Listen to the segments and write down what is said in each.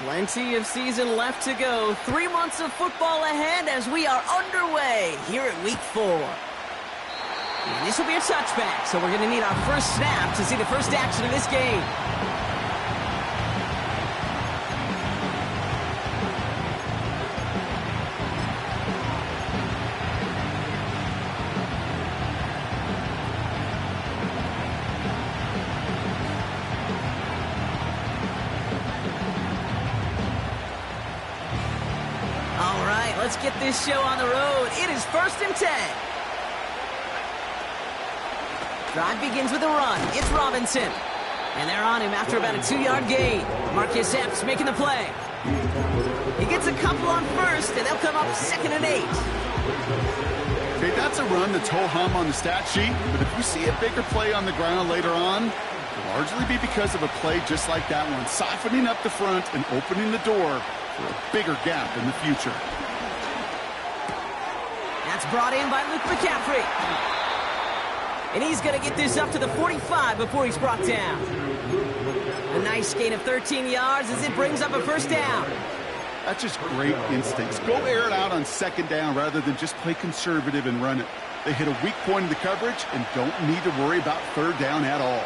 Plenty of season left to go. 3 months of football ahead as we are underway here at Week 4. And this will be a touchback, so we're going to need our first snap to see the first action of this game. Let's get this show on the road. It is 1st and 10. Drive begins with a run. It's Robinson. And they're on him after about a 2-yard gain. Marcus Epps making the play. He gets a couple on first, and they'll come up 2nd and 8. Okay, that's a run that's ho-hum on the stat sheet. But if we see a bigger play on the ground later on, it'll largely be because of a play just like that one, softening up the front and opening the door for a bigger gap in the future. That's brought in by Luke McCaffrey. And he's going to get this up to the 45 before he's brought down. A nice gain of 13 yards as it brings up a first down. That's just great instincts. Go air it out on 2nd down rather than just play conservative and run it. They hit a weak point in the coverage and don't need to worry about 3rd down at all.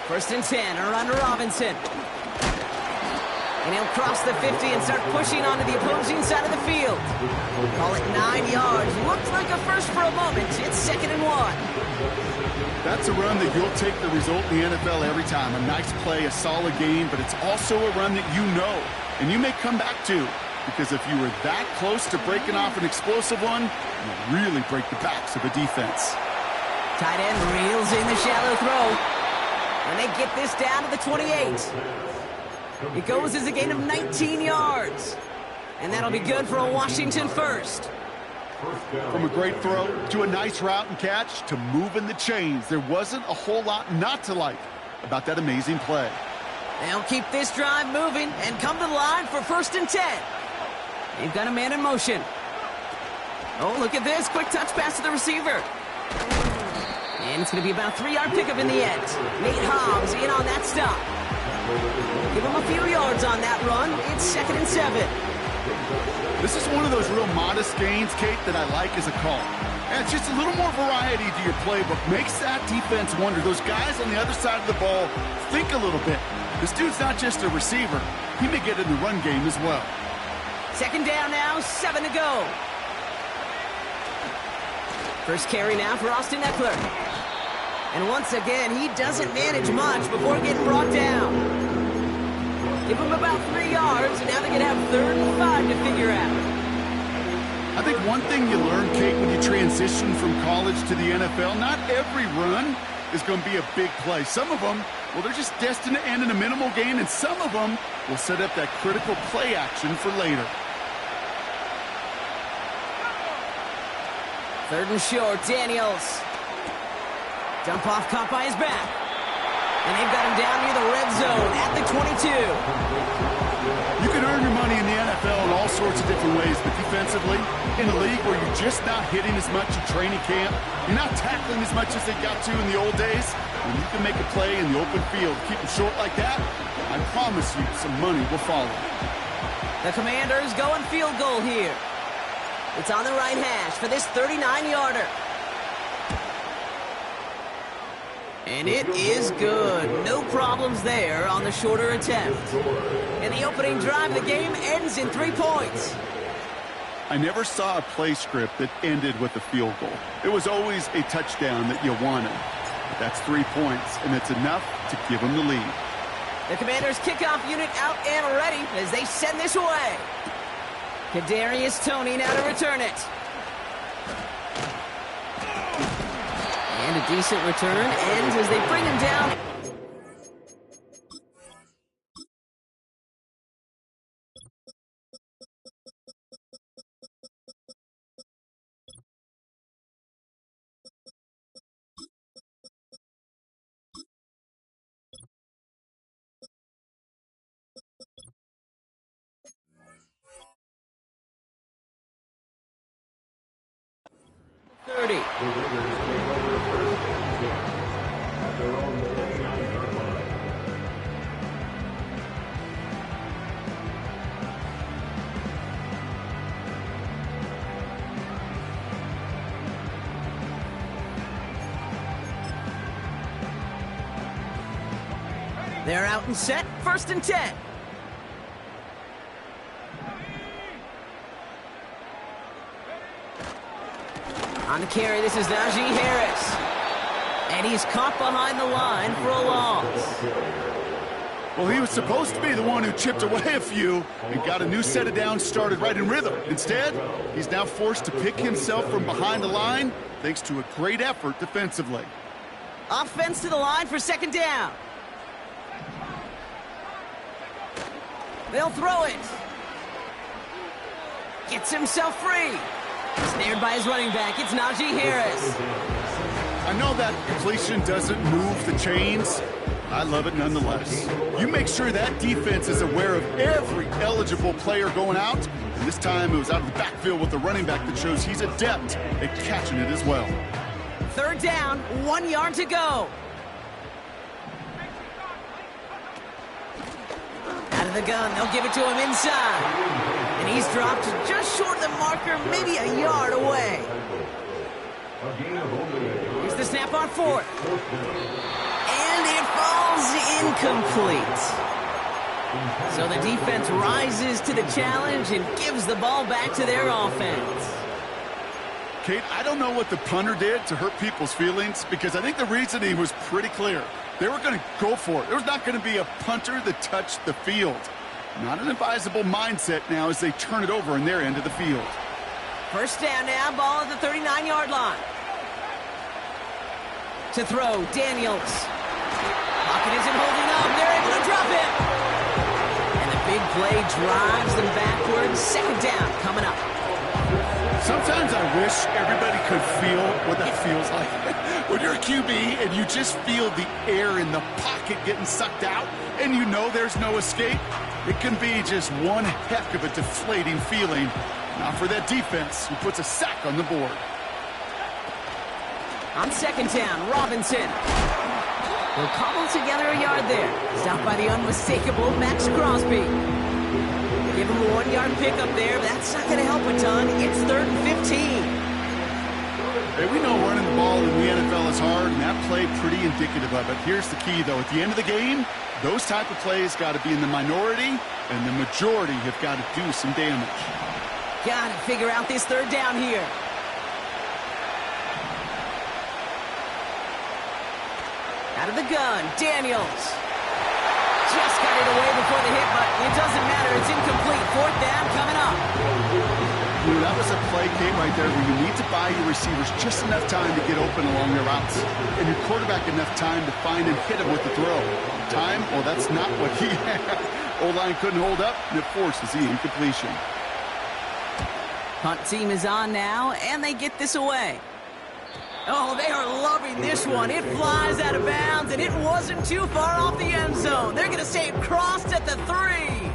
First and 10, a run to Robinson. And he'll cross the 50 and start pushing onto the opposing side of the field. Call it 9 yards. Looked like a first for a moment. It's 2nd and 1. That's a run that you'll take the result in the NFL every time. A nice play, a solid game, but it's also a run that you know and you may come back to. Because if you were that close to breaking off an explosive one, you'll really break the backs of a defense. Tight end reels in the shallow throw. And they get this down to the 28. It goes as a gain of 19 yards. And that'll be good for a Washington first. From a great throw to a nice route and catch to moving the chains, there wasn't a whole lot not to like about that amazing play. They'll keep this drive moving and come to the line for 1st and 10. They've got a man in motion. Oh, look at this. Quick touch pass to the receiver. And it's going to be about a 3-yard pickup in the end. Nate Hobbs in on that stop. Give him a few yards on that run. It's 2nd and 7. This is one of those real modest gains, Kate, that I like as a call. And it's just a little more variety to your playbook. Makes that defense wonder. Those guys on the other side of the ball think a little bit. This dude's not just a receiver. He may get in the run game as well. 2nd down now, 7 to go. First carry now for Austin Eckler. And once again, he doesn't manage much before getting brought down. Give him about 3 yards, and now they're going to have 3rd and 5 to figure out. I think one thing you learn, Kate, when you transition from college to the NFL, not every run is going to be a big play. Some of them, well, they're just destined to end in a minimal gain, and some of them will set up that critical play action for later. 3rd and short, Daniels. Dump off caught by his back. And they've got him down near the red zone at the 22. You can earn your money in the NFL in all sorts of different ways, but defensively, in a league where you're just not hitting as much in training camp, you're not tackling as much as they got to in the old days, when you can make a play in the open field, keep them short like that, I promise you some money will follow. The Commanders going field goal here. It's on the right hash for this 39-yarder. And it is good. No problems there on the shorter attempt. And the opening drive of the game ends in 3 points. I never saw a play script that ended with a field goal. It was always a touchdown that you wanted. But that's 3 points, and it's enough to give them the lead. The Commanders' kickoff unit out and ready as they send this away. Kadarius Toney now to return it. And a decent return ends as they bring him down. They're out and set, 1st and 10. On the carry, this is Najee Harris. And he's caught behind the line for a loss. Well, he was supposed to be the one who chipped away a few and got a new set of downs started right in rhythm. Instead, he's now forced to pick himself from behind the line thanks to a great effort defensively. Offense to the line for 2nd down. They'll throw it. Gets himself free. Snared by his running back. It's Najee Harris. I know that completion doesn't move the chains. I love it nonetheless. You make sure that defense is aware of every eligible player going out. And this time it was out of the backfield with the running back that shows he's adept at catching it as well. 3rd down, 1 yard to go. Out of the gun, they'll give it to him inside. And he's dropped just short of the marker, maybe a yard away. Here's the snap on 4th. And it falls incomplete. So the defense rises to the challenge and gives the ball back to their offense. Kate, I don't know what the punter did to hurt people's feelings because I think the reasoning was pretty clear. They were going to go for it. There was not going to be a punter that touched the field. Not an advisable mindset now as they turn it over in their end of the field. 1st down now, ball at the 39-yard line. To throw, Daniels. Pocket isn't holding up. They're able to drop it. And the big play drives them backwards. 2nd down coming up. Sometimes I wish everybody could feel what that feels like. When you're a QB and you just feel the air in the pocket getting sucked out and you know there's no escape, it can be just one heck of a deflating feeling. Not for that defense who puts a sack on the board. On 2nd down, Robinson. They'll cobble together a yard there. Stopped by the unmistakable Max Crosby. Give him a 1-yard pickup there, but that's not going to help a ton. It's 3rd and 15. Hey, we know running the ball in the NFL is hard, and that play pretty indicative of it. Here's the key, though. At the end of the game, those type of plays got to be in the minority, and the majority have got to do some damage. Got to figure out this 3rd down here. Out of the gun, Daniels. Just got it away before the hit, but it doesn't matter. It's incomplete. 4th down coming up. That was a play, Kate, right there where you need to buy your receivers just enough time to get open along their routes. And your quarterback enough time to find and hit him with the throw. Time? Well, that's not what he had. O-line couldn't hold up, and it forces the incompletion. Punt team is on now, and they get this away. Oh, they are loving this one. It flies out of bounds, and it wasn't too far off the end zone. They're going to say it crossed at the 3.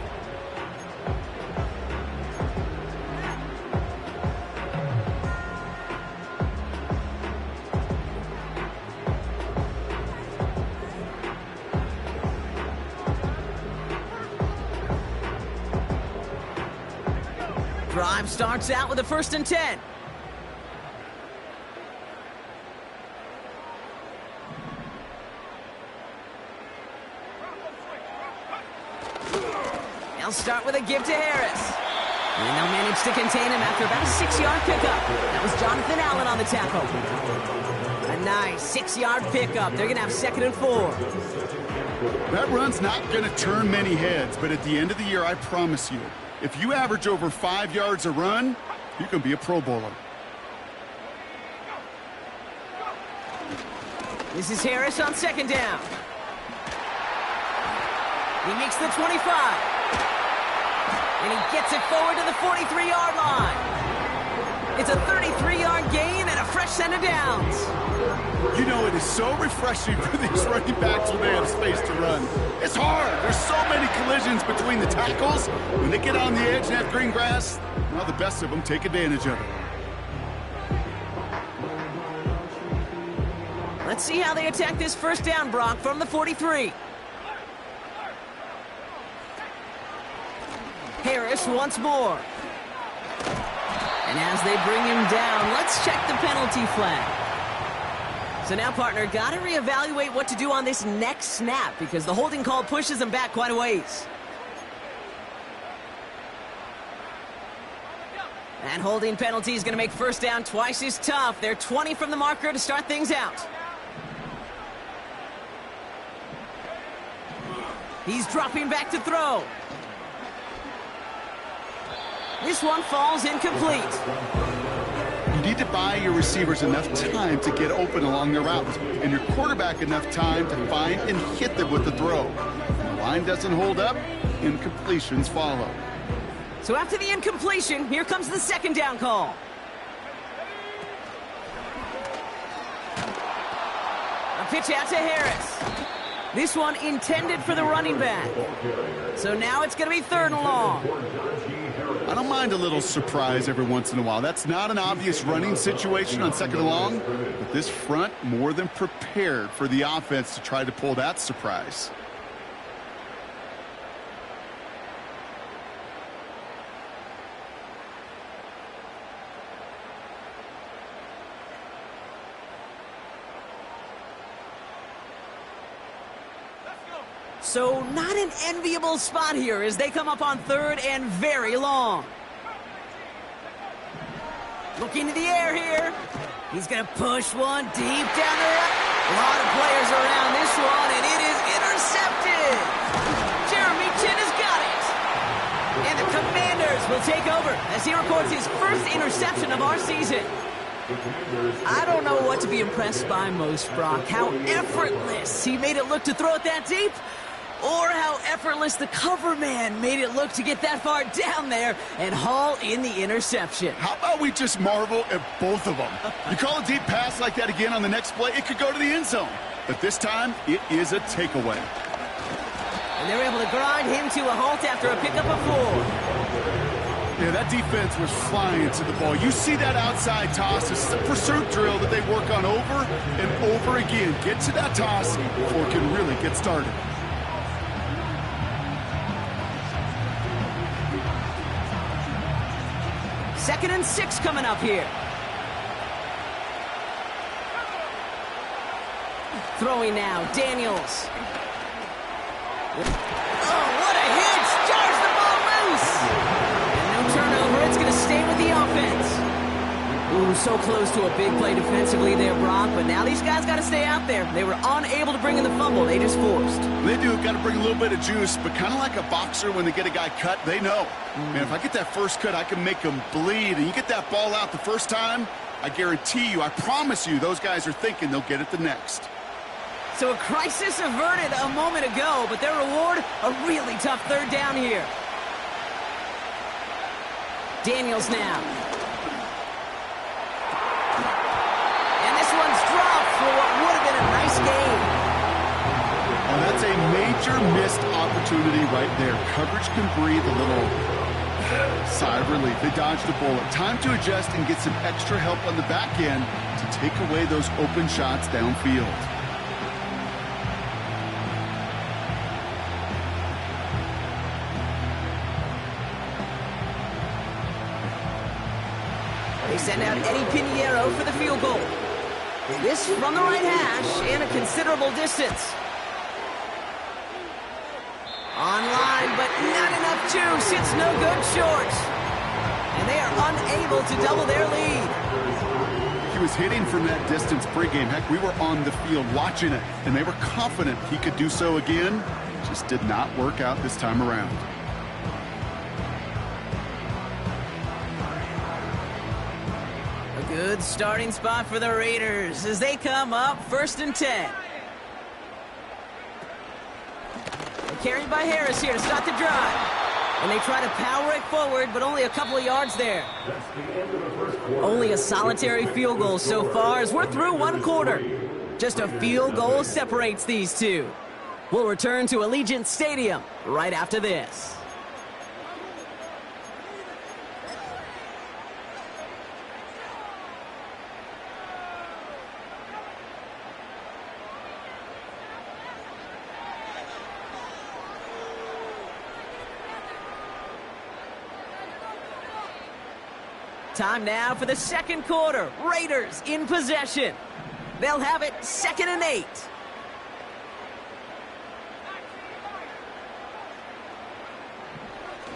Drive starts out with a 1st and 10. They'll start with a give to Harris. And they'll manage to contain him after about a 6-yard pickup. That was Jonathan Allen on the tackle. A nice 6-yard pickup. They're going to have 2nd and 4. That run's not going to turn many heads, but at the end of the year, I promise you, if you average over 5 yards a run, you can be a Pro Bowler. This is Harris on 2nd down. He makes the 25. And he gets it forward to the 43-yard line. It's a 33-yard gain and a fresh set of downs. You know, it is so refreshing for these running backs when they have space to run. It's hard. There's so many collisions between the tackles. When they get on the edge and have green grass, well, the best of them take advantage of it. Let's see how they attack this 1st down, Brock, from the 43. Harris once more. And as they bring him down, let's check the penalty flag. So now, partner, got to reevaluate what to do on this next snap because the holding call pushes them back quite a ways. And holding penalty is going to make first down twice as tough. They're 20 from the marker to start things out. He's dropping back to throw. This one falls incomplete. You need to buy your receivers enough time to get open along their route, and your quarterback enough time to find and hit them with the throw. When the line doesn't hold up, incompletions follow. So after the incompletion, here comes the second down call. A pitch out to Harris. This one intended for the running back. So now it's going to be third and long. I don't mind a little surprise every once in a while. That's not an obvious running situation on second and long, but this front more than prepared for the offense to try to pull that surprise. So not an enviable spot here as they come up on third and very long. Looking to the air here. He's going to push one deep down there. A lot of players around this one, and it is intercepted. Jeremy Chin has got it. And the Commanders will take over as he records his first interception of our season. I don't know what to be impressed by most, Brock. How effortless he made it look to throw it that deep, or how effortless the cover man made it look to get that far down there and haul in the interception. How about we just marvel at both of them? You call a deep pass like that again on the next play, it could go to the end zone. But this time, it is a takeaway. And they were able to grind him to a halt after a pickup of 4. Yeah, that defense was flying to the ball. You see that outside toss. This is a pursuit drill that they work on over and over again. Get to that toss before it can really get started. Second and 6 coming up here. Throwing now, Daniels. Oh, what a hit! Jars the ball loose! And no turnover, it's going to stay with the offense. Ooh, so close to a big play defensively there, Brock, but now these guys got to stay out there. They were unable to bring in the fumble they just forced. They do, got to bring a little bit of juice, but kind of like a boxer when they get a guy cut, they know. Man, if I get that first cut, I can make them bleed. And you get that ball out the first time, I guarantee you, I promise you, those guys are thinking they'll get it the next. So a crisis averted a moment ago, but their reward, a really tough third down here. Daniels now. And this one's dropped for what would have been a nice game. Well, that's a major missed opportunity right there. Coverage can breathe a little sigh of relief. They dodged a bullet. Time to adjust and get some extra help on the back end to take away those open shots downfield. They send out Eddie Pinheiro for the field goal. This from the right hash and a considerable distance. Online, but not enough juice. It's no good short. And they are unable to double their lead. He was hitting from that distance pregame. Heck, we were on the field watching it, and they were confident he could do so again. Just did not work out this time around. A good starting spot for the Raiders as they come up first and 10. Carried by Harris here to start the drive. And they try to power it forward, but only a couple of yards there. Only a solitary field goal so far as we're through one quarter. Just a field goal separates these two. We'll return to Allegiant Stadium right after this. Time now for the second quarter. Raiders in possession. They'll have it 2nd and 8.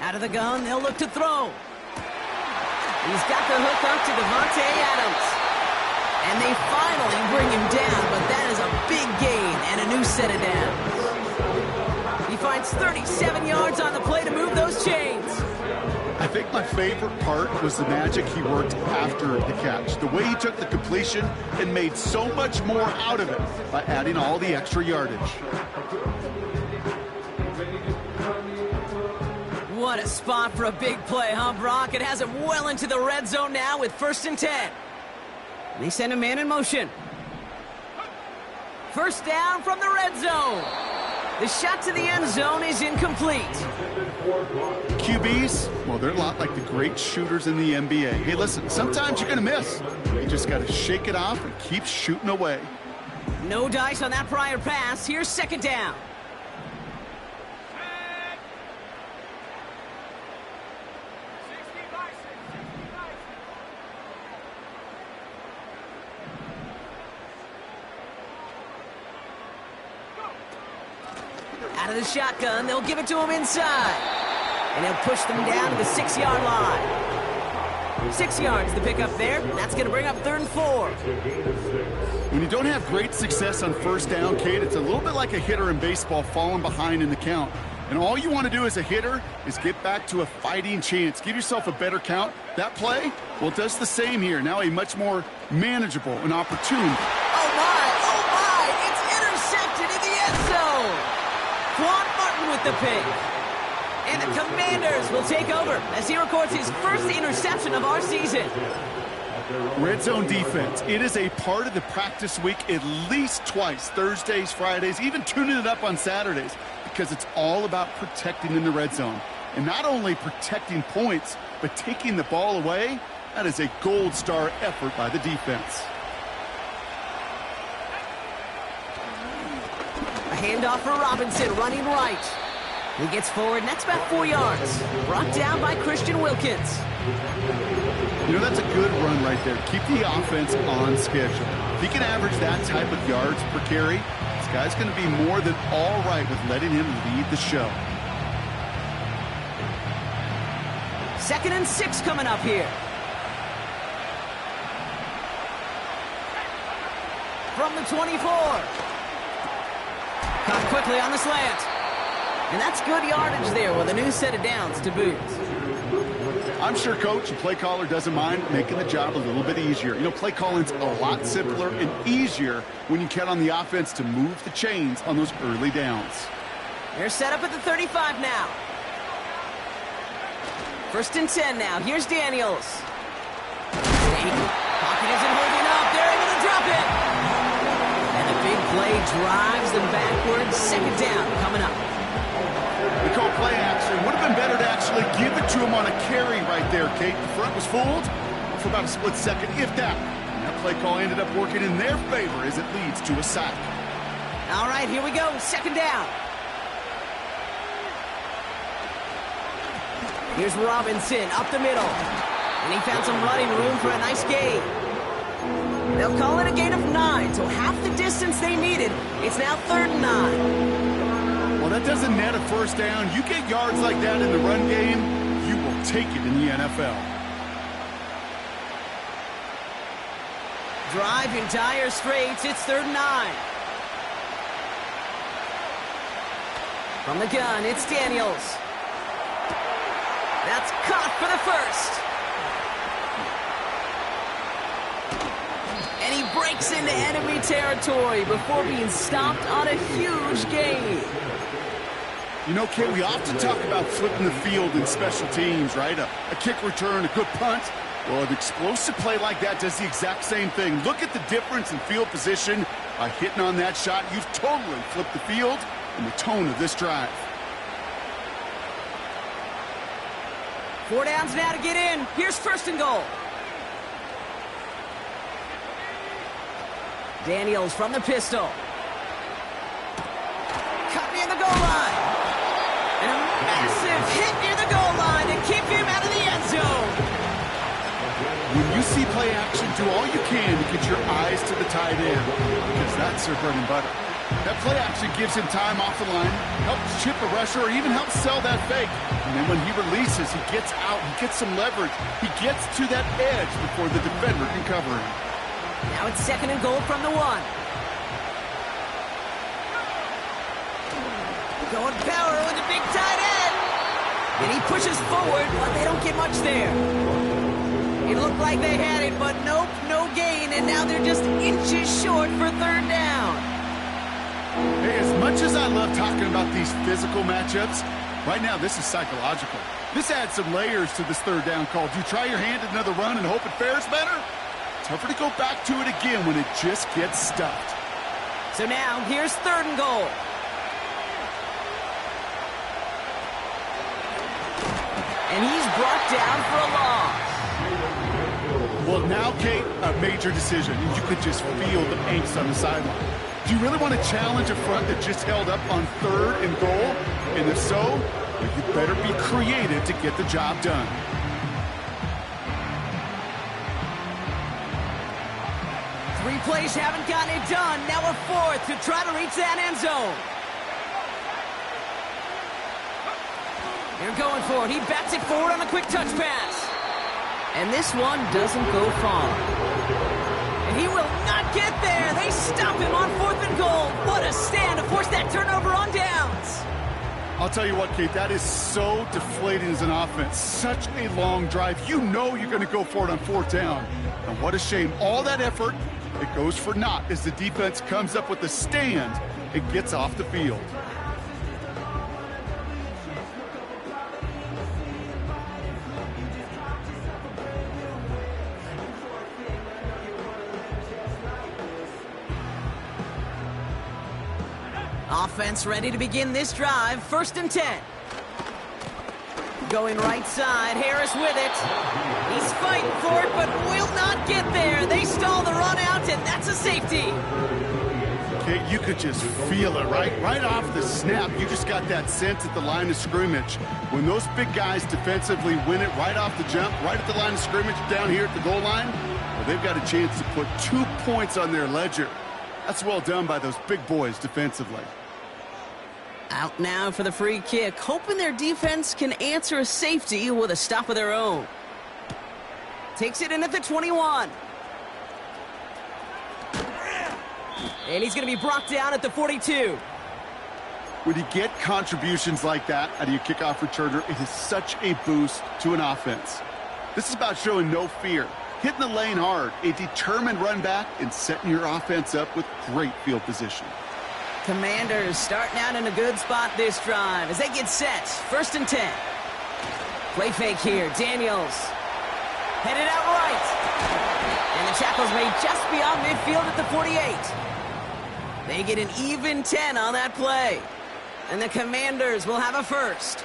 Out of the gun, they'll look to throw. He's got the hook up to Davante Adams. And they finally bring him down, but that is a big gain and a new set of downs. He finds 37 yards on the play to move those chains. I think my favorite part was the magic he worked after the catch. The way he took the completion and made so much more out of it by adding all the extra yardage. What a spot for a big play, huh, Brock? It has him well into the red zone now with 1st and 10. They send a man in motion. 1st down from the red zone. The shot to the end zone is incomplete. QBs, well, they're a lot like the great shooters in the NBA. Hey, listen, sometimes you're going to miss. You just got to shake it off and keep shooting away. No dice on that prior pass. Here's 2nd down. Out of the shotgun, they'll give it to him inside. And he'll push them down to the 6-yard line. 6 yards the pickup there. That's going to bring up 3rd and 4. When you don't have great success on 1st down, Kate, it's a little bit like a hitter in baseball falling behind in the count. And all you want to do as a hitter is get back to a fighting chance. Give yourself a better count. That play, well, it does the same here. Now a much more manageable and opportune. Oh, my! It's intercepted in the end zone! Quan Martin with the pick. And the Commanders will take over as he records his 1st interception of our season. Red zone defense. It is a part of the practice week at least twice, Thursdays, Fridays, even tuning it up on Saturdays, because it's all about protecting in the red zone. And not only protecting points, but taking the ball away. That is a gold star effort by the defense. A handoff for Robinson, running right. He gets forward, and that's about 4 yards. Brought down by Christian Wilkins. You know, that's a good run right there. Keep the offense on schedule. If he can average that type of yards per carry, this guy's going to be more than all right with letting him lead the show. 2nd and 6 coming up here. From the 24. Caught quickly on the slant. And that's good yardage there with a new set of downs to boot. I'm sure coach and play caller doesn't mind making the job a little bit easier. You know, play calling's a lot simpler and easier when you count on the offense to move the chains on those early downs. They're set up at the 35 now. 1st and 10 now. Here's Daniels. Pocket isn't holding up. They're able to drop it. And the big play drives them backwards. 2nd down coming up. They call play action. Would have been better to actually give it to him on a carry right there, Kate. The front was fooled for about a split second, if that. And that play call ended up working in their favor as it leads to a sack. All right, here we go. 2nd down. Here's Robinson up the middle. And he found some running room for a nice gain. They'll call it a gain of 9, so half the distance they needed. It's now 3rd and 9. Well, that doesn't net a 1st down. You get yards like that in the run game, you will take it in the NFL. Drive in dire straits. It's 3rd and 9. From the gun, it's Daniels. That's caught for the 1st. And he breaks into enemy territory before being stopped on a huge gain. You know, Kate, we often talk about flipping the field in special teams, right? A kick return, a good punt. Well, an explosive play like that does the exact same thing. Look at the difference in field position. By hitting on that shot, you've totally flipped the field and the tone of this drive. 4 downs now to get in. Here's 1st and goal. Daniels from the pistol. Cut near the goal line. And a massive hit near the goal line to keep him out of the end zone. When you see see play action, do all you can to get your eyes to the tight end, because that's their bread and butter. That play action gives him time off the line, helps chip a rusher, or even helps sell that fake. And then when he releases, he gets out, he gets some leverage. He gets to that edge before the defender can cover him. Now it's 2nd and goal from the 1. Going power with the big tight end. And he pushes forward, but they don't get much there. It looked like they had it, but nope, no gain. And now they're just inches short for 3rd down. Hey, as much as I love talking about these physical matchups, right now this is psychological. This adds some layers to this 3rd down call. Do you try your hand at another run and hope it fares better? Tougher to go back to it again when it just gets stuffed. So now here's 3rd and goal. And he's brought down for a loss. Well, now, Kate, a major decision. You could just feel the angst on the sideline. Do you really want to challenge a front that just held up on 3rd and goal? And if so, well, you better be creative to get the job done. Three plays haven't gotten it done. Now a 4th to try to reach that end zone. They're going for it. He bats it forward on a quick touch pass. And this one doesn't go far. And he will not get there. They stop him on 4th and goal. What a stand to force that turnover on downs. I'll tell you what, Kate, that is so deflating as an offense. Such a long drive. You know you're going to go for it on 4th down. And what a shame. All that effort, it goes for naught as the defense comes up with a stand and gets off the field. Offense ready to begin this drive. 1st and 10. Going right side. Harris with it. He's fighting for it, but will not get there. They stall the run out, and that's a safety. Okay, you could just feel it, right? Right off the snap, you just got that sense at the line of scrimmage. When those big guys defensively win it right off the jump, right at the line of scrimmage, down here at the goal line, well, they've got a chance to put 2 points on their ledger. That's well done by those big boys defensively. Out now for the free kick, hoping their defense can answer a safety with a stop of their own. Takes it in at the 21. And he's going to be brought down at the 42. When you get contributions like that out of your kickoff returner, it is such a boost to an offense. This is about showing no fear, hitting the lane hard, a determined run back, and setting your offense up with great field position. Commanders starting out in a good spot this drive as they get set. 1st and 10. Play fake here. Daniels headed out right. And the tackle's made just beyond midfield at the 48. They get an even 10 on that play. And the Commanders will have a 1st.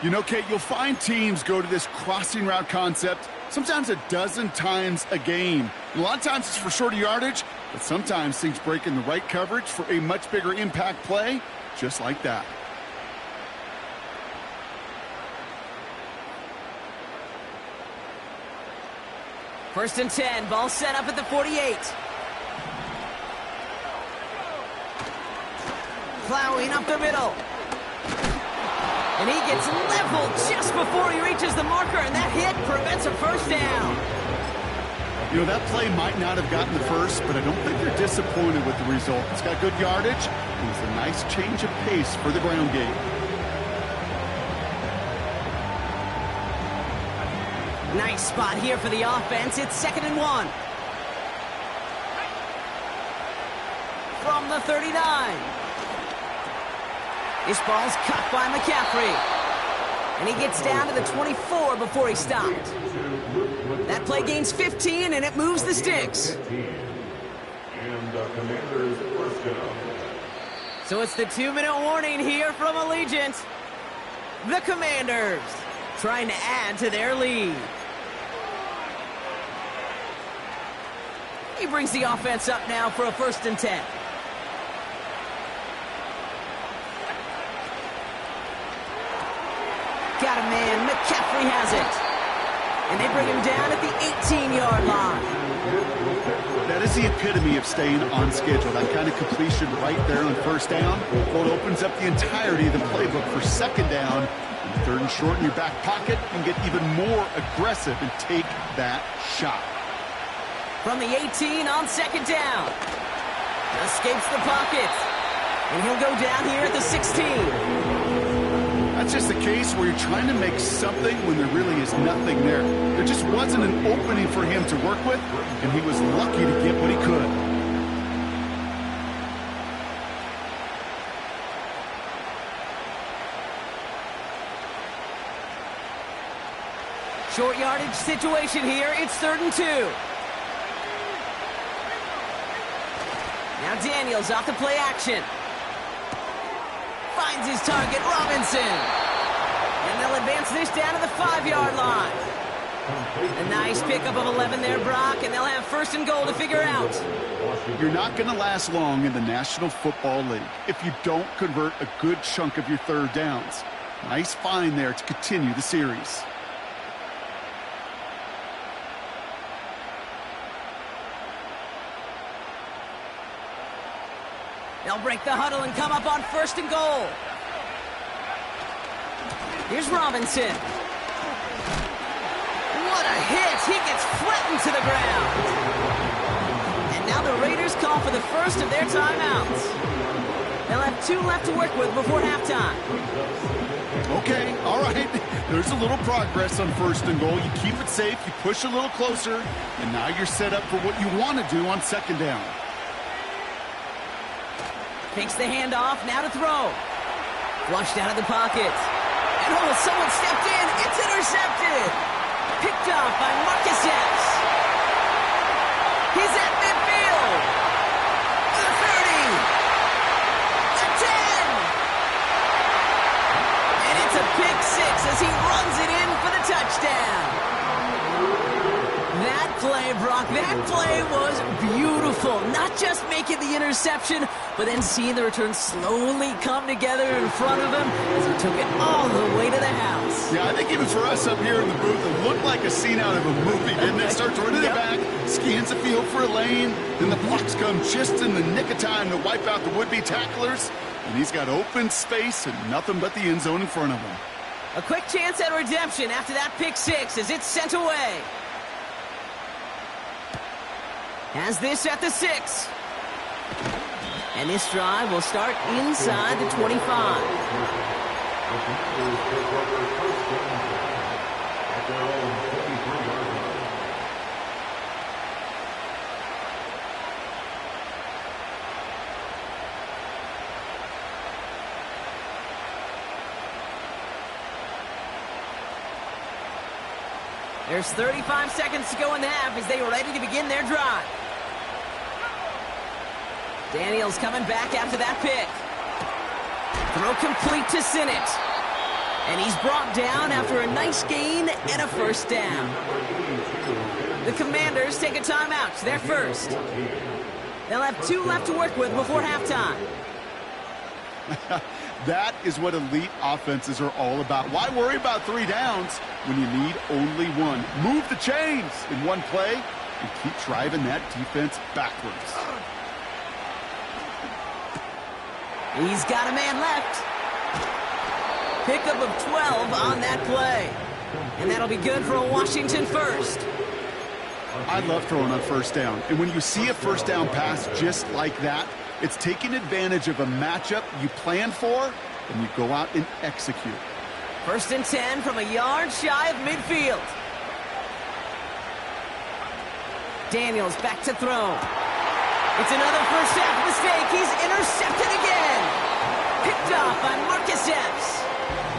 You know, Kate, you'll find teams go to this crossing route concept sometimes a dozen times a game. And a lot of times it's for shorter yardage, but sometimes things break in the right coverage for a much bigger impact play, just like that. First and 10, ball set up at the 48. Plowing up the middle. And he gets leveled just before he reaches the marker, and that hit prevents a 1st down. You know, that play might not have gotten the 1st, but I don't think they're disappointed with the result. It's got good yardage, and it's a nice change of pace for the ground game. Nice spot here for the offense. It's 2nd and 1. From the 39. This ball's caught by McCaffrey. And he gets down to the 24 before he stopped. That play gains 15, and it moves the sticks. So it's the 2-minute warning here from Allegiant. The Commanders trying to add to their lead. He brings the offense up now for a 1st and 10. Got a man. McCaffrey has it. And they bring him down at the 18-yard line. That is the epitome of staying on schedule. That kind of completion right there on first down. Well, it opens up the entirety of the playbook for second down. And third and short in your back pocket, and get even more aggressive and take that shot. From the 18 on second down. Escapes the pocket. And he'll go down here at the 16. That's just the case where you're trying to make something when there really is nothing there. There just wasn't an opening for him to work with, and he was lucky to get what he could. Short yardage situation here. It's 3rd and 2. Now Daniels off the play action. Finds his target, Robinson. And they'll advance this down to the 5-yard line. A nice pickup of 11 there, Brock, and they'll have 1st and goal to figure out. You're not going to last long in the National Football League if you don't convert a good chunk of your third downs. Nice find there to continue the series. They'll break the huddle and come up on 1st and goal. Here's Robinson. What a hit! He gets flattened to the ground. And now the Raiders call for the first of their timeouts. They'll have 2 left to work with before halftime. Okay, all right. There's a little progress on 1st and goal. You keep it safe, you push a little closer, and now you're set up for what you want to do on 2nd down. Takes the handoff, now to throw. Flushed out of the pocket. And oh, someone stepped in. It's intercepted. Picked off by Marcus Epps. He's at midfield. The 30. The 10. And it's a pick 6 as he runs it in for the touchdown. That play, Brock, that play was beautiful. Not just making the interception, but then seeing the return slowly come together in front of him as he took it all the way to the house. Yeah, I think even for us up here in the booth, it looked like a scene out of a movie, didn't it? Starts running it back, scans the field for a lane, then the blocks come just in the nick of time to wipe out the would-be tacklers, and he's got open space and nothing but the end zone in front of him. A quick chance at redemption after that pick 6 as it's sent away. Has this at the 6. And this drive will start inside the 25. There's 35 seconds to go in the half as they are ready to begin their drive. Daniels coming back after that pick. Throw complete to Sinnott. And he's brought down after a nice gain and a 1st down. The Commanders take a timeout. They're first. They'll have 2 left to work with before halftime. That is what elite offenses are all about. Why worry about 3 downs when you need only 1? Move the chains in one play and keep driving that defense backwards. He's got a man left. Pickup of 12 on that play. And that'll be good for a Washington 1st. I love throwing on 1st down. And when you see a 1st down pass just like that, it's taking advantage of a matchup you plan for, and you go out and execute. 1st and 10 from a yard shy of midfield. Daniels back to throw. It's another 1st half mistake. He's intercepted again. Picked off by Marcus Epps.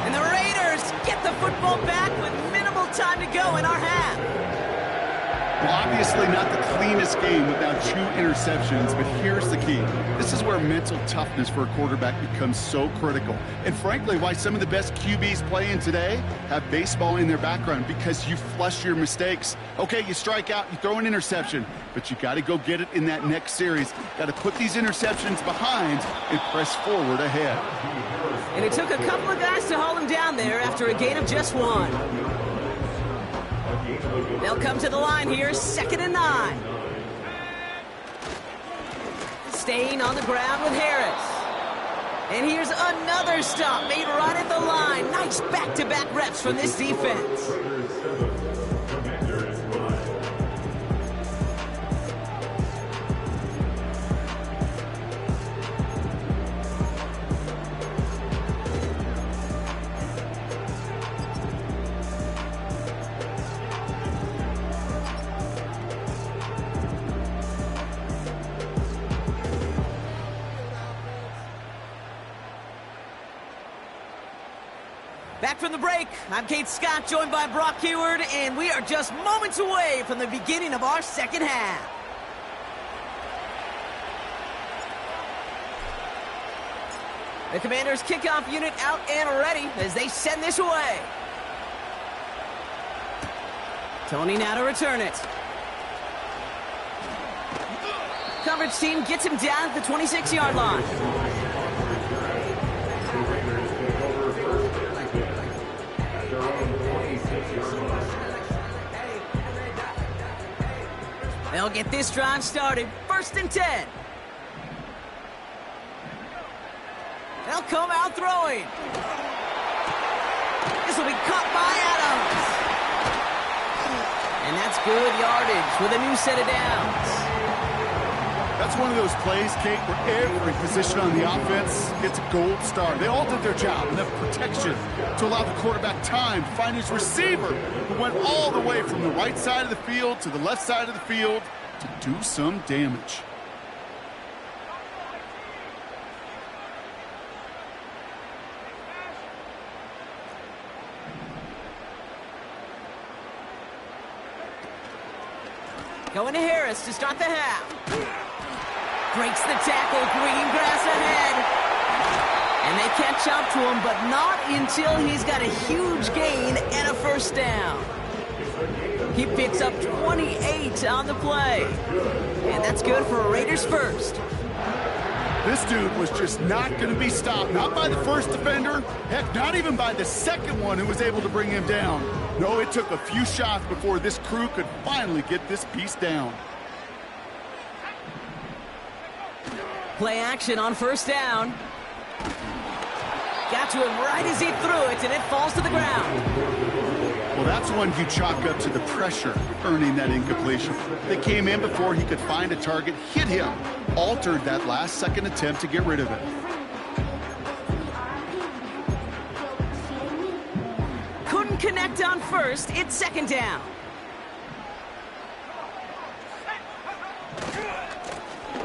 And the Raiders get the football back with minimal time to go in our half. Well, obviously not the cleanest game without 2 interceptions, but here's the key. This is where mental toughness for a quarterback becomes so critical. And frankly, why some of the best QBs playing today have baseball in their background, because you flush your mistakes. Okay, you strike out, you throw an interception, but you got to go get it in that next series. Got to put these interceptions behind and press forward ahead. And it took a couple of guys to hold him down there after a gain of just 1. They'll come to the line here, 2nd and 9. Staying on the ground with Harris. And here's another stop made right at the line. Nice back-to-back reps from this defense. Back from the break, I'm Kate Scott, joined by Brock Huard, and we are just moments away from the beginning of our second half. The Commanders' kickoff unit out and ready as they send this away. Tony now to return it. Coverage team gets him down at the 26-yard line. They'll get this drive started. 1st and 10. They'll come out throwing. This will be caught by Adams. And that's good yardage with a new set of downs. That's one of those plays, Kate, where every position on the offense gets a gold star. They all did their job, enough protection to allow the quarterback time to find his receiver, who went all the way from the right side of the field to the left side of the field to do some damage. Going to Harris to start the half. Breaks the tackle, green grass ahead. And they catch up to him, but not until he's got a huge gain and a 1st down. He picks up 28 on the play. And that's good for a Raiders 1st. This dude was just not going to be stopped. Not by the first defender. Heck, not even by the second one who was able to bring him down. No, it took a few shots before this crew could finally get this piece down. Play action on 1st down. Got to him right as he threw it, and it falls to the ground. Well, that's one you chalk up to the pressure earning that incompletion. They came in before he could find a target, hit him, altered that last-second attempt to get rid of it. Couldn't connect on 1st. It's 2nd down.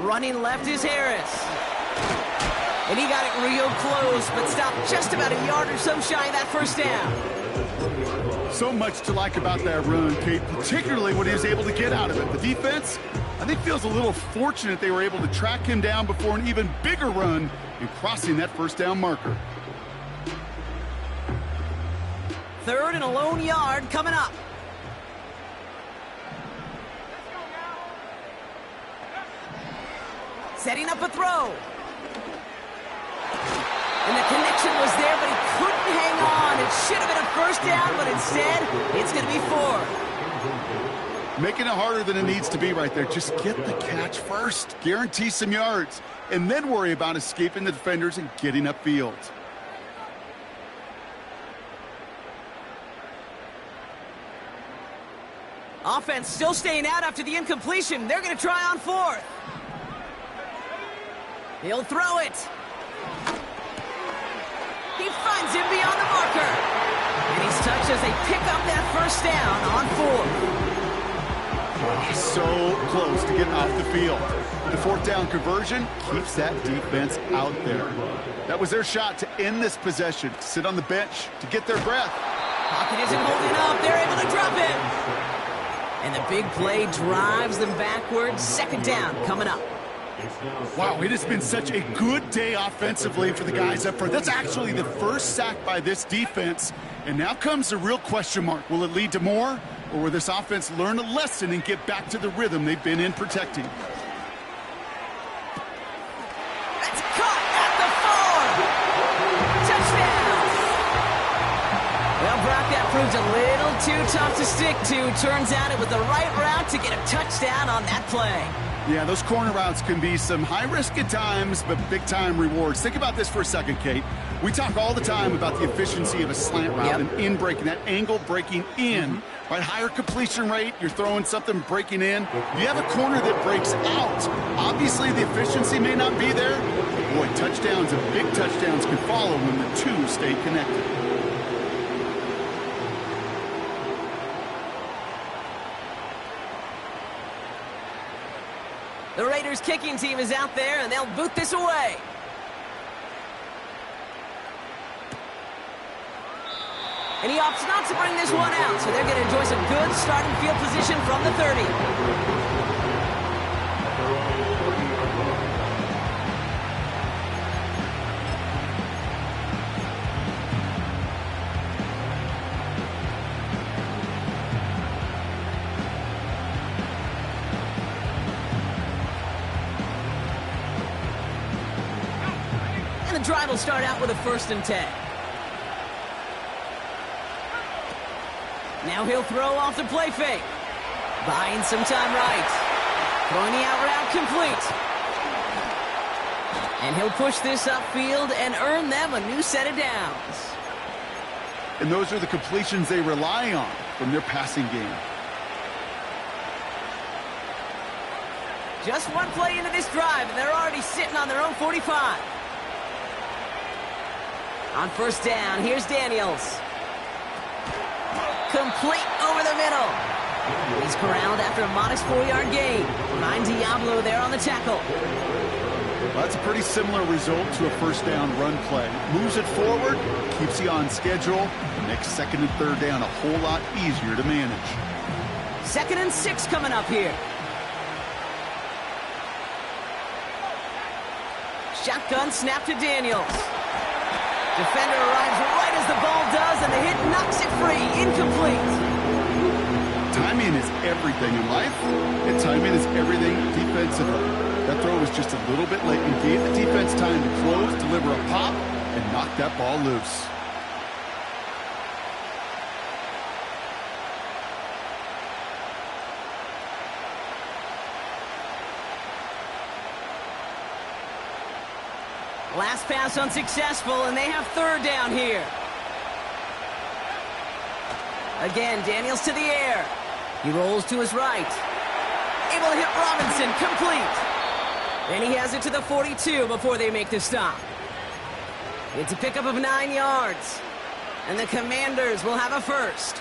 Running left is Harris. And he got it real close, but stopped just about a yard or so shy of that 1st down. So much to like about that run, Kate, particularly what he was able to get out of it. The defense, I think, feels a little fortunate they were able to track him down before an even bigger run in crossing that 1st down marker. 3rd and a lone yard coming up. Setting up a throw. And the connection was there, but he couldn't hang on. It should have been a 1st down, but instead, it's going to be 4. Making it harder than it needs to be right there. Just get the catch first. Guarantee some yards. And then worry about escaping the defenders and getting upfield. Offense still staying out after the incompletion. They're going to try on 4th. He'll throw it. He finds him beyond the marker. And he's touched as they pick up that 1st down on 4th. So close to getting off the field. The 4th down conversion keeps that defense out there. That was their shot to end this possession, sit on the bench to get their breath. Pocket isn't holding up. They're able to drop him. And the big play drives them backwards. 2nd down coming up. Wow, it has been such a good day offensively for the guys up front. That's actually the 1st sack by this defense. And now comes the real question mark. Will it lead to more? Or will this offense learn a lesson and get back to the rhythm they've been in protecting? That's caught at the 4. Touchdown. Well, Brock, that proved a little too tough to stick to. Turns out it was the right route to get a touchdown on that play. Yeah, those corner routes can be some high risk at times, but big-time rewards. Think about this for a second, Kate. We talk all the time about the efficiency of a slant route and in breaking, that angle breaking in. Right, higher completion rate, you're throwing something breaking in. You have a corner that breaks out. Obviously, the efficiency may not be there. But boy, touchdowns and big touchdowns can follow when the two stay connected. The Raiders kicking team is out there, and they'll boot this away. And he opts not to bring this one out, so they're going to enjoy some good starting field position from the 30. And the drive will start out with a 1st and 10. Now he'll throw off the play fake. Buying some time right. Throwing the out route complete. And he'll push this upfield and earn them a new set of downs. And those are the completions they rely on from their passing game. Just one play into this drive, and they're already sitting on their own 45. On 1st down, here's Daniels. Complete over the middle. He's corralled after a modest 4-yard gain. Ryan Diablo there on the tackle. Well, that's a pretty similar result to a 1st down run play. Moves it forward, keeps you on schedule. Makes 2nd and 3rd down a whole lot easier to manage. 2nd and 6 coming up here. Shotgun snap to Daniels. Defender arrives right as the ball does, and the hit knocks it free. Incomplete. Timing is everything in life, and timing is everything defensively. That throw was just a little bit late and gave the defense time to close, deliver a pop, and knock that ball loose. Last pass unsuccessful, and they have 3rd down here. Again, Daniels to the air. He rolls to his right. Able to hit Robinson, complete. Then he has it to the 42 before they make the stop. It's a pickup of 9 yards. And the Commanders will have a 1st.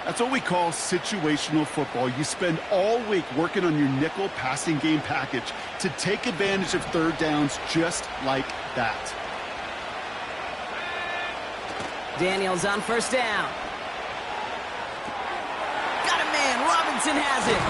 That's what we call situational football. You spend all week working on your nickel passing game package to take advantage of 3rd downs just like that. Daniels on 1st down. Got a man. Robinson has it.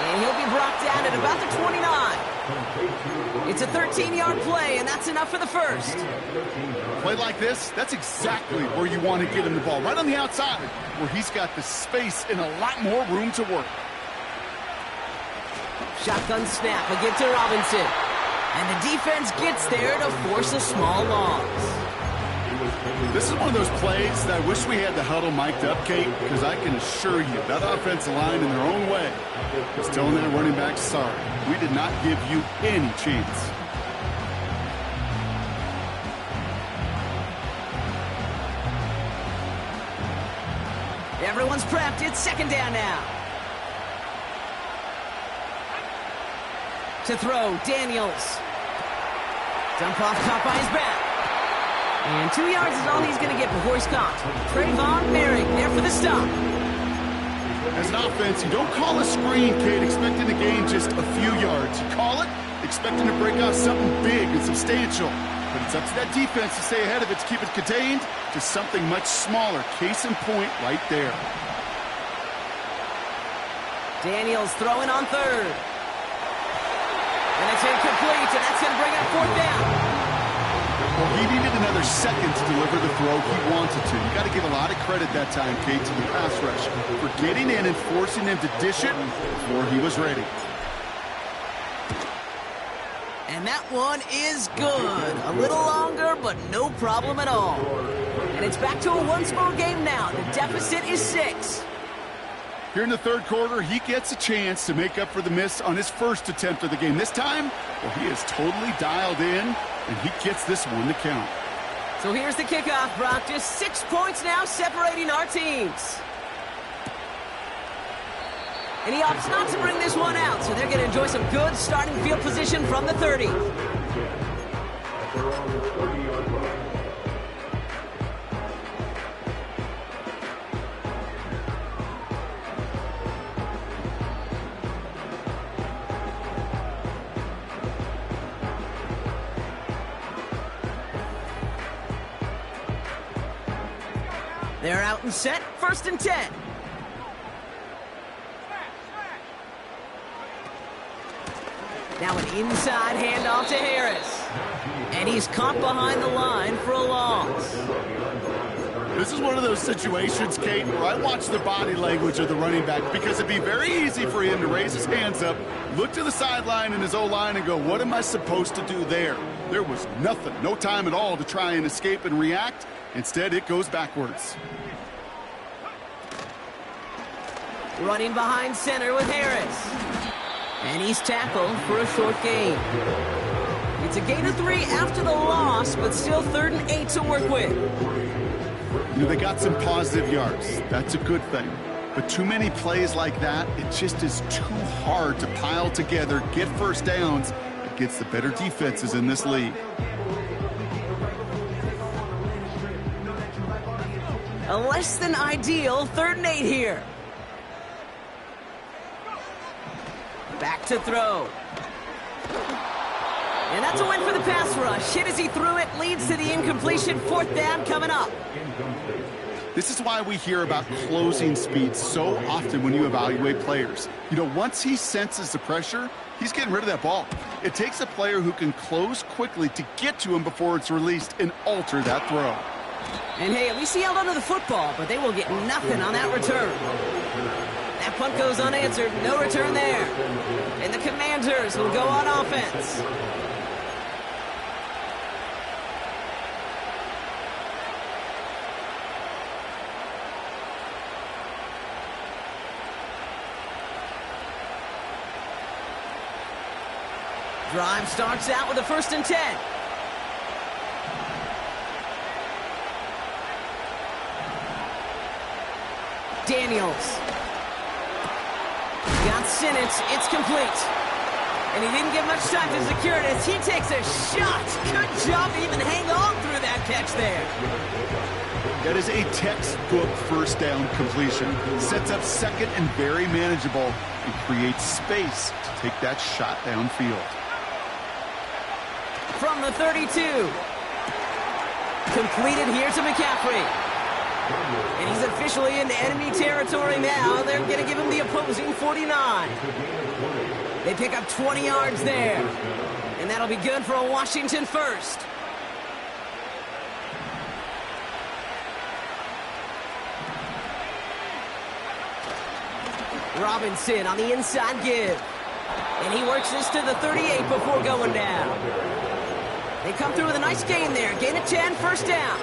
And he'll be brought down at about the 29. It's a 13-yard play, and that's enough for the 1st. Play like this, that's exactly where you want to get him the ball. Right on the outside, where he's got the space and a lot more room to work. Shotgun snap, a give to Robinson. And the defense gets there to force a small loss. This is one of those plays that I wish we had the huddle mic'd up, Kate, because I can assure you that offensive line in their own way is telling that running back, sorry, we did not give you any chance. Everyone's prepped. It's 2nd down now. To throw, Daniels. Dump off, caught by his back. And 2 yards is all he's going to get before he's caught. Trayvon Merrick there for the stop. As an offense, you don't call a screen, Kate, expecting to gain just a few yards. You call it expecting to break out something big and substantial. But it's up to that defense to stay ahead of it, to keep it contained to something much smaller. Case in point right there. Daniels throwing on 3rd. And it's incomplete, and that's going to bring up 4th down. Well, he needed another second to deliver the throw he wanted to. You got to give a lot of credit that time, Kate, to the pass rush for getting in and forcing him to dish it before he was ready. And And that one is good. A little longer, but no problem at all. And it's back to a one-score game now. The deficit is 6. Here in the third quarter, he gets a chance to make up for the miss on his first attempt of the game. This time, well, he is totally dialed in, and he gets this one to count. So here's the kickoff, Brock. Just 6 points now separating our teams. And he opts not to bring this one out, so they're going to enjoy some good starting field position from the 30. They're out and set, 1st and 10. Now an inside handoff to Harris. And he's caught behind the line for a loss. This is one of those situations, Kate, where I watch the body language of the running back because it'd be very easy for him to raise his hands up, look to the sideline in his O-line and go, what am I supposed to do there? There was nothing, no time at all to try and escape and react. Instead, it goes backwards. Running behind center with Harris. And he's tackled for a short gain. It's a gain of 3 after the loss, but still 3rd and 8 to work with. You know, they got some positive yards. That's a good thing. But too many plays like that, it just is too hard to pile together, get first downs against the better defenses in this league. A less than ideal 3rd and 8 here. Back to throw. And that's a win for the pass rush. Hit as he threw it, leads to the incompletion. 4th down coming up. This is why we hear about closing speed so often when you evaluate players. You know, once he senses the pressure, he's getting rid of that ball. It takes a player who can close quickly to get to him before it's released and alter that throw. And hey, at least he held onto the football, but they will get nothing on that return. That punt goes unanswered. No return there. And the Commanders will go on offense. Drive starts out with a 1st and 10. Daniels. Got Sinnott. It's complete. And he didn't get much time to secure it as he takes a shot. Good job to even hang on through that catch there. That is a textbook first down completion. Sets up 2nd and very manageable and creates space to take that shot downfield. From the 32. Completed here to McCaffrey. And he's officially into enemy territory now. They're going to give him the opposing 49. They pick up 20 yards there. And that'll be good for a Washington first. Robinson on the inside give. And he works this to the 38 before going down. They come through with a nice gain there. Gain of 10, 1st down.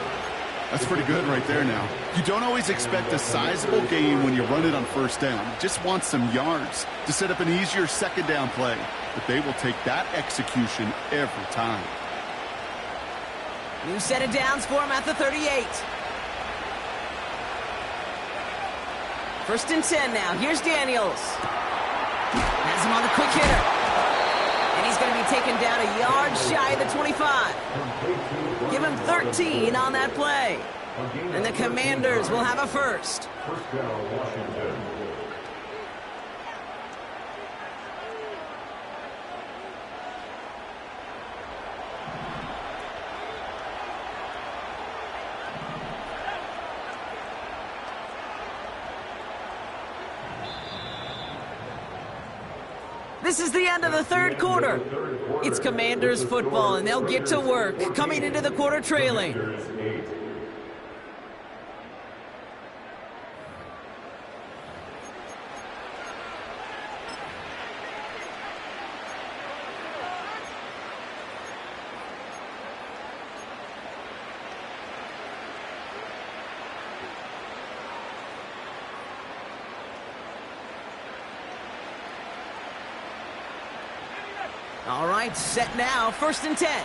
That's pretty good right there now. You don't always expect a sizable gain when you run it on 1st down. You just want some yards to set up an easier 2nd down play. But they will take that execution every time. New set of downs for him at the 38. 1st and 10 now. Here's Daniels. Has him on the quick hitter. And he's going to be taken down a yard shy of the 25. Give him 13 on that play. And the Commanders will have a first. First down, Washington. This is the end of the 3rd quarter. It's Commanders football, and they'll get to work, coming into the quarter trailing. All right, set now, 1st and 10.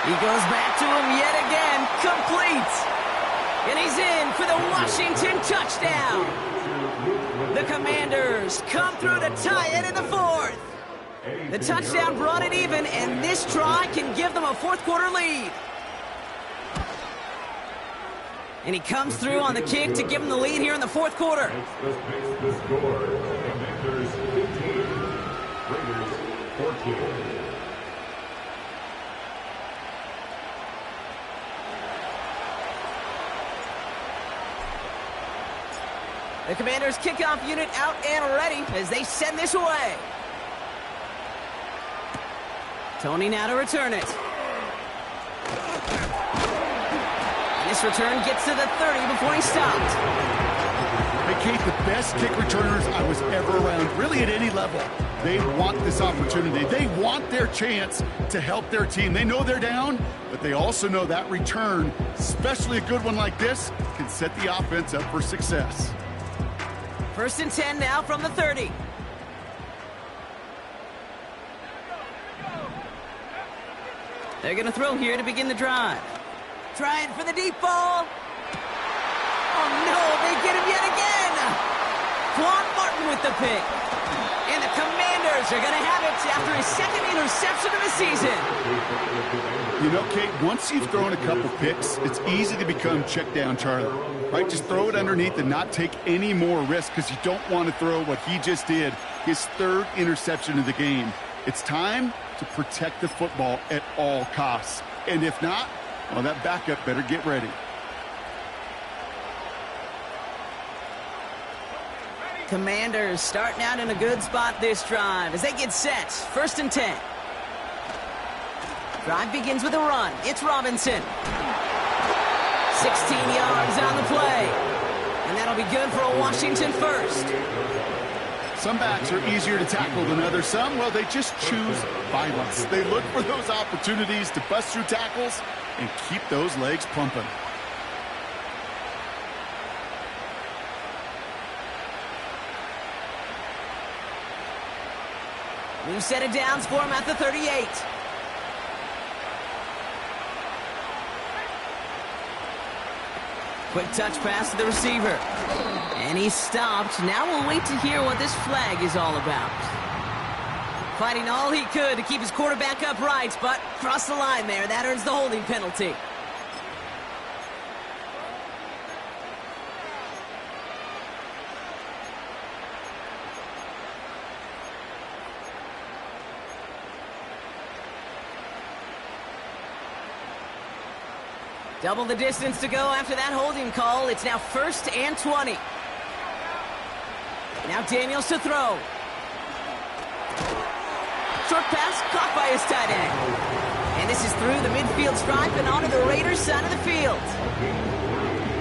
He goes back to him yet again, complete. And he's in for the Washington touchdown. The Commanders come through to tie it in the 4th. The touchdown brought it even, and this try can give them a 4th quarter lead. And he comes through on the kick to give them the lead here in the 4th quarter. The score, Commanders 15, Raiders 14. The Commanders kickoff unit out and ready as they send this away. Tony now to return it. And this return gets to the 30 before he stopped. Hey, Kate, the best kick returners I was ever around, really at any level. They want this opportunity. They want their chance to help their team. They know they're down, but they also know that return, especially a good one like this, can set the offense up for success. 1st and 10 now from the 30. They're going to throw here to begin the drive. Trying for the deep ball. Oh, no, they get him yet again. Quan Martin with the pick. And the Commanders are going to have it after his 2nd interception of the season. You know, Kate, once you've thrown a couple picks, it's easy to become check down Charlie, right? Just throw it underneath and not take any more risk because you don't want to throw what he just did, his 3rd interception of the game. It's time to protect the football at all costs. And if not, well, that backup better get ready. Commanders starting out in a good spot this drive as they get set. 1st and 10. Drive begins with a run. It's Robinson. 16 yards on the play. And that'll be good for a Washington 1st. Some backs are easier to tackle than others. Some, well, they just choose violence. They look for those opportunities to bust through tackles and keep those legs pumping. New set of downs for him at the 38. Quick touch pass to the receiver. And he's stopped. Now we'll wait to hear what this flag is all about. Fighting all he could to keep his quarterback upright, but crossed the line there. That earns the holding penalty. Double the distance to go after that holding call. It's now 1st and 20. Now Daniels to throw. Short pass caught by his tight end. And this is through the midfield stripe and onto the Raiders' side of the field.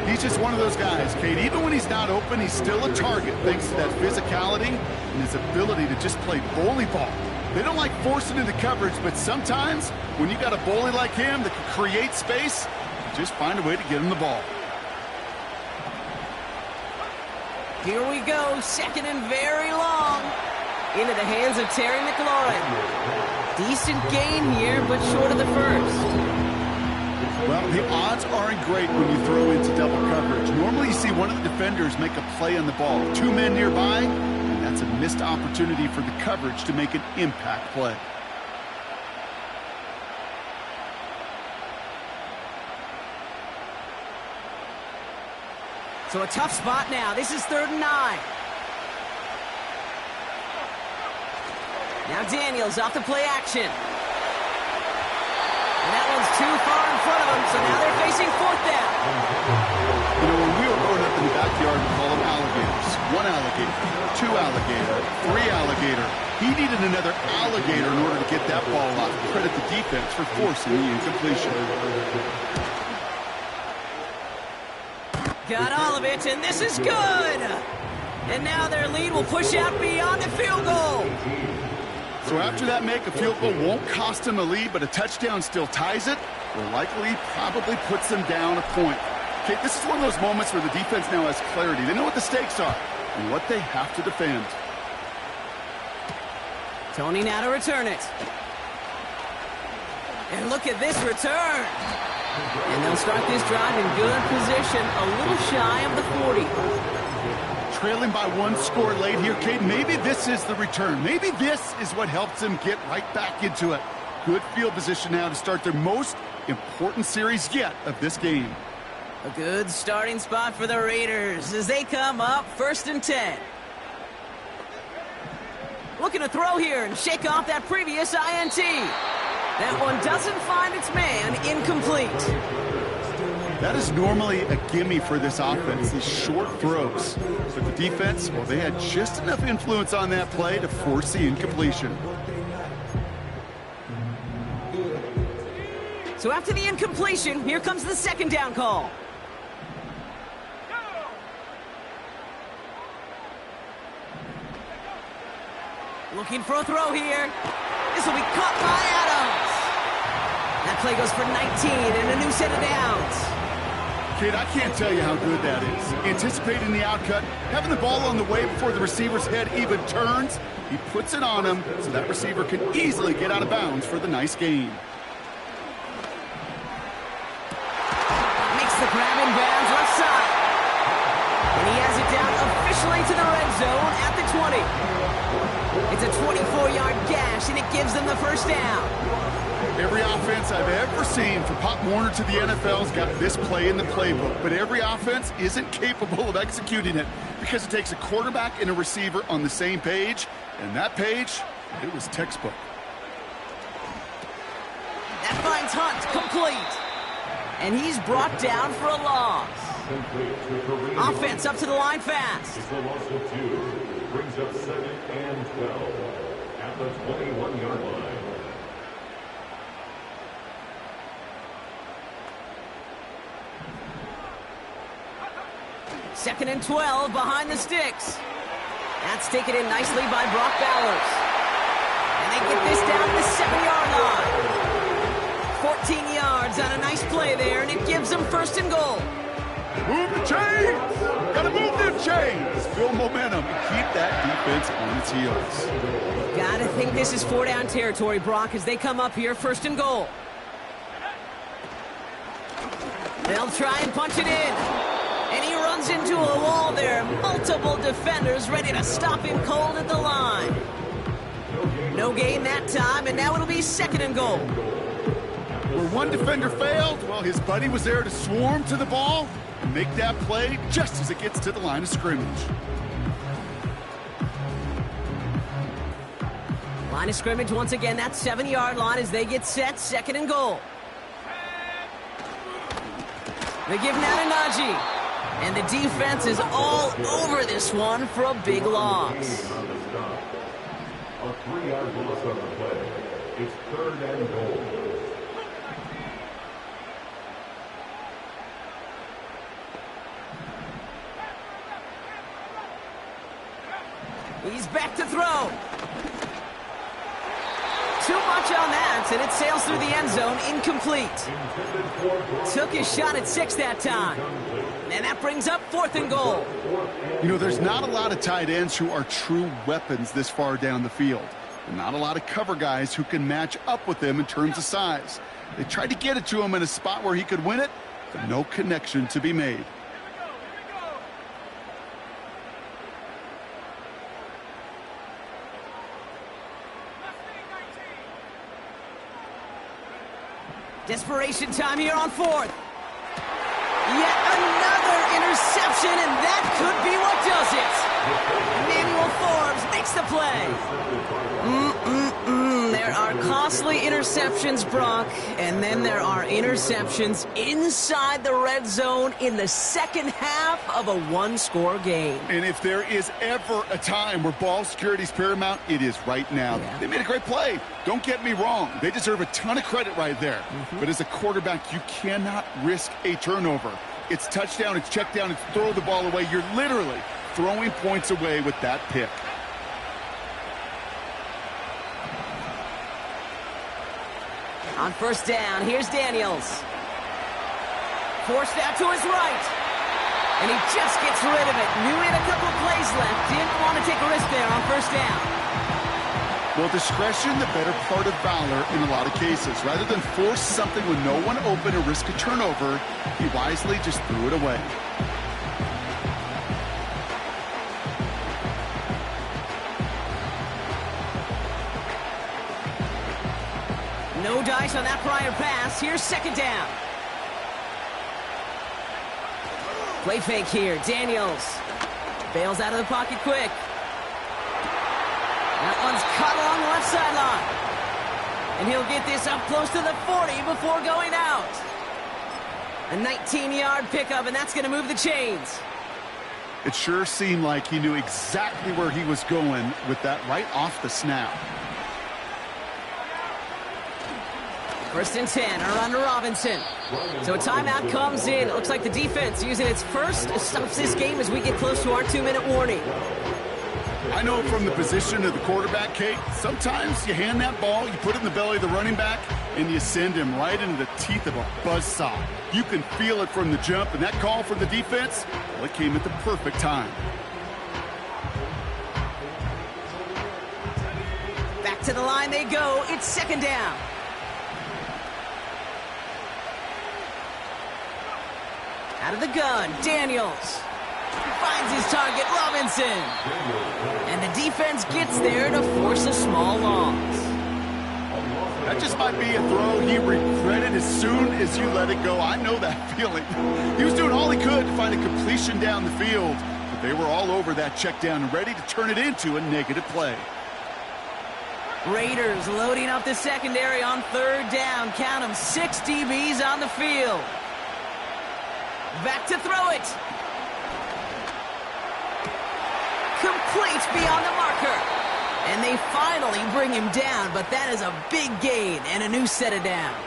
He's just one of those guys, Kate. Even when he's not open, he's still a target thanks to that physicality and his ability to just play bully ball. They don't like forcing into coverage, but sometimes when you got a bully like him that can create space, just find a way to get him the ball. Here we go, 2nd and very long. Into the hands of Terry McLaurin. Decent gain here, but short of the 1st. Well, the odds aren't great when you throw into double coverage. Normally you see one of the defenders make a play on the ball. 2 men nearby, and that's a missed opportunity for the coverage to make an impact play. So a tough spot now. This is 3rd and 9. Now Daniels off the play action. And that one's too far in front of him, so now they're facing 4th down. You know, when we were growing up in the backyard, we call them alligators. 1 alligator, 2 alligator, 3 alligator. He needed another alligator in order to get that ball out. Credit the defense for forcing the incompletion. Got all of it, and this is good. And now their lead will push out beyond the field goal. So after that make, a field goal won't cost them a lead, but a touchdown still ties it, or likely probably puts them down a point. Okay, this is one of those moments where the defense now has clarity. They know what the stakes are and what they have to defend. Tony now to return it. And look at this return. And they'll start this drive in good position, a little shy of the 40. Trailing by one score late here, Cade. Maybe this is the return. Maybe this is what helps them get right back into it. Good field position now to start their most important series yet of this game. A good starting spot for the Raiders as they come up 1st and 10. Looking to throw here and shake off that previous INT. That one doesn't find its man, incomplete. That is normally a gimme for this offense, these short throws. But the defense, well, they had just enough influence on that play to force the incompletion. So after the incompletion, here comes the 2nd down call. Looking for a throw here. This will be caught by Adams. That play goes for 19 and a new set of downs. Kid, I can't tell you how good that is. Anticipating the outcut, having the ball on the way before the receiver's head even turns, he puts it on him so that receiver can easily get out of bounds for the nice gain. Makes the grab in bounds left side. And he has it down officially to the red zone at the 20. It's a 24-yard gash, and it gives them the 1st down. Every offense I've ever seen from Pop Warner to the NFL's got this play in the playbook, but every offense isn't capable of executing it because it takes a quarterback and a receiver on the same page, and that page, it was textbook. That finds Hunt complete, and he's brought down for a loss. Offense up to the line fast. It's a loss of 2. Brings up 2nd and 12 at the 21-yard line. 2nd and 12 behind the sticks. That's taken in nicely by Brock Bowers. And they get this down to the 7-yard line. 14 yards on a nice play there, and it gives them 1st and goal. Move the chains! Gotta move them chains! Build momentum and keep that defense on its heels. Gotta think this is 4-down territory, Brock, as they come up here 1st and goal. They'll try and punch it in. And he runs into a wall there. Multiple defenders ready to stop him cold at the line. No gain that time, and now it'll be 2nd and goal. Where one defender failed, well, his buddy was there to swarm to the ball and make that play just as it gets to the line of scrimmage. Line of scrimmage once again, that 7-yard line as they get set, 2nd and goal. They give now to Najee. And the defense is all over this one for a big loss. A 3-yard loss on the play. It's 3rd and goal. He's back to throw. Too much on that, and it sails through the end zone, incomplete. Took his shot at 6 that time. And that brings up 4th and goal. You know, there's not a lot of tight ends who are true weapons this far down the field. And not a lot of cover guys who can match up with them in terms of size. They tried to get it to him in a spot where he could win it, but no connection to be made. Desperation time here on 4th. Yet another interception, and that could be what does it. Emmanuel Forbes makes the play. There are costly interceptions, Brock, and then there are interceptions inside the red zone in the 2nd half of a 1-score game. And if there is ever a time where ball security is paramount, it is right now. Yeah. They made a great play. Don't get me wrong. They deserve a ton of credit right there. But as a quarterback, you cannot risk a turnover. It's touchdown, it's check down, it's throw the ball away. You're literally throwing points away with that pick. On 1st down, here's Daniels. Forced out to his right. And he just gets rid of it. Knew he had a couple plays left. Didn't want to take a risk there on first down. Well, discretion, the better part of valor in a lot of cases. Rather than force something with no one open or risk a turnover, he wisely just threw it away. No dice on that prior pass. Here's second down. Play fake here. Daniels bails out of the pocket quick. That one's caught along the left sideline. And he'll get this up close to the 40 before going out. A 19-yard pickup, and that's going to move the chains. It sure seemed like he knew exactly where he was going with that right off the snap. First and 10, around to Robinson. So a timeout comes in. It looks like the defense using its first stops this game as we get close to our 2-minute warning. I know from the position of the quarterback, Kate, sometimes you hand that ball, you put it in the belly of the running back, and you send him right into the teeth of a buzzsaw. You can feel it from the jump, and that call from the defense, well, it came at the perfect time. Back to the line they go. It's second down. Out of the gun, Daniels. Finds his target, Robinson. And the defense gets there to force a small loss. That just might be a throw he regretted as soon as you let it go. I know that feeling. He was doing all he could to find a completion down the field, but they were all over that check down and ready to turn it into a negative play. Raiders loading up the secondary on third down. Count them, 6 DBs on the field. Back to throw it. Complete beyond the marker. And they finally bring him down, but that is a big gain and a new set of downs.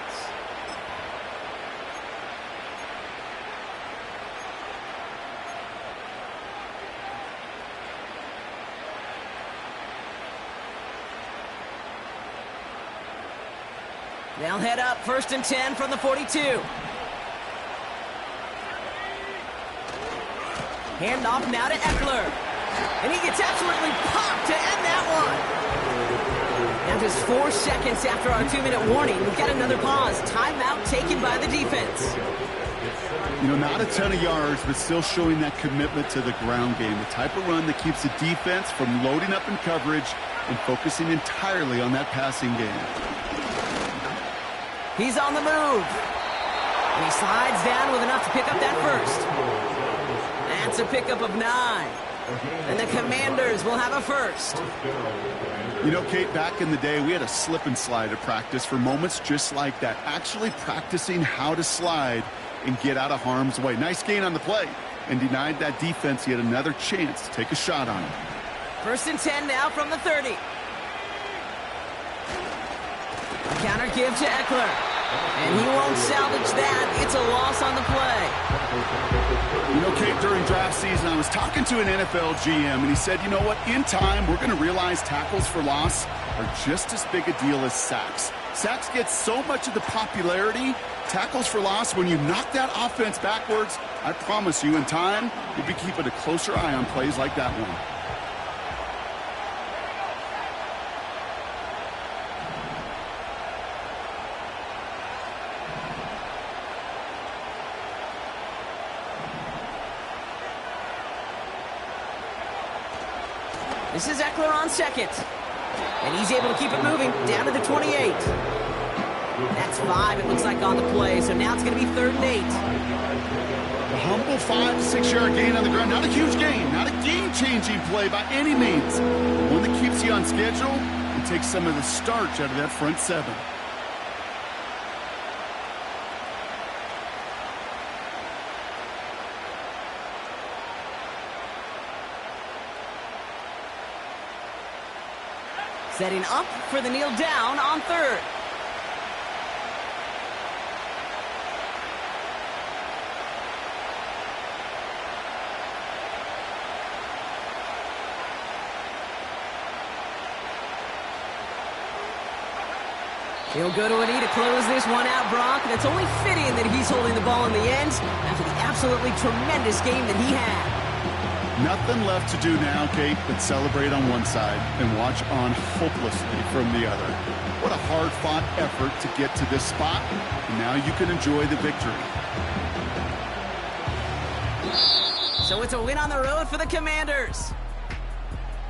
They'll head up first and 10 from the 42. Handoff now to Eckler. And he gets absolutely popped to end that one. Now just 4 seconds after our 2-minute warning, we've got another pause. Timeout taken by the defense. You know, not a ton of yards, but still showing that commitment to the ground game. The type of run that keeps the defense from loading up in coverage and focusing entirely on that passing game. He's on the move. And he slides down with enough to pick up that first. That's a pickup of 9. And the Commanders will have a first. You know, Kate, back in the day, we had a slip and slide at practice for moments just like that. Actually practicing how to slide and get out of harm's way. Nice gain on the play and denied that defense yet another chance to take a shot on him. First and 10 now from the 30. A counter give to Eckler. And he won't salvage that. It's a loss on the play. You know, Kate, during draft season, I was talking to an NFL GM, and he said, you know what, in time, we're going to realize tackles for loss are just as big a deal as sacks. Sacks get so much of the popularity. Tackles for loss, when you knock that offense backwards, I promise you, in time, you'll be keeping a closer eye on plays like that one. This is Eckler on second. And he's able to keep it moving down to the 28. That's 5, it looks like, on the play. So now it's going to be 3rd and 8. A humble 5 to 6 yard gain on the ground. Not a huge gain. Not a game-changing play by any means. But one that keeps you on schedule and takes some of the starch out of that front 7. Setting up for the kneel down on 3rd. He'll go to a knee to close this one out, Brock. And it's only fitting that he's holding the ball in the end after the absolutely tremendous game that he had. Nothing left to do now, Kate, but celebrate on one side and watch on hopelessly from the other. What a hard-fought effort to get to this spot, and now you can enjoy the victory. So it's a win on the road for the Commanders.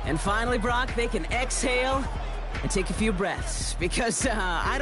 And finally, Brock, they can exhale and take a few breaths because I don't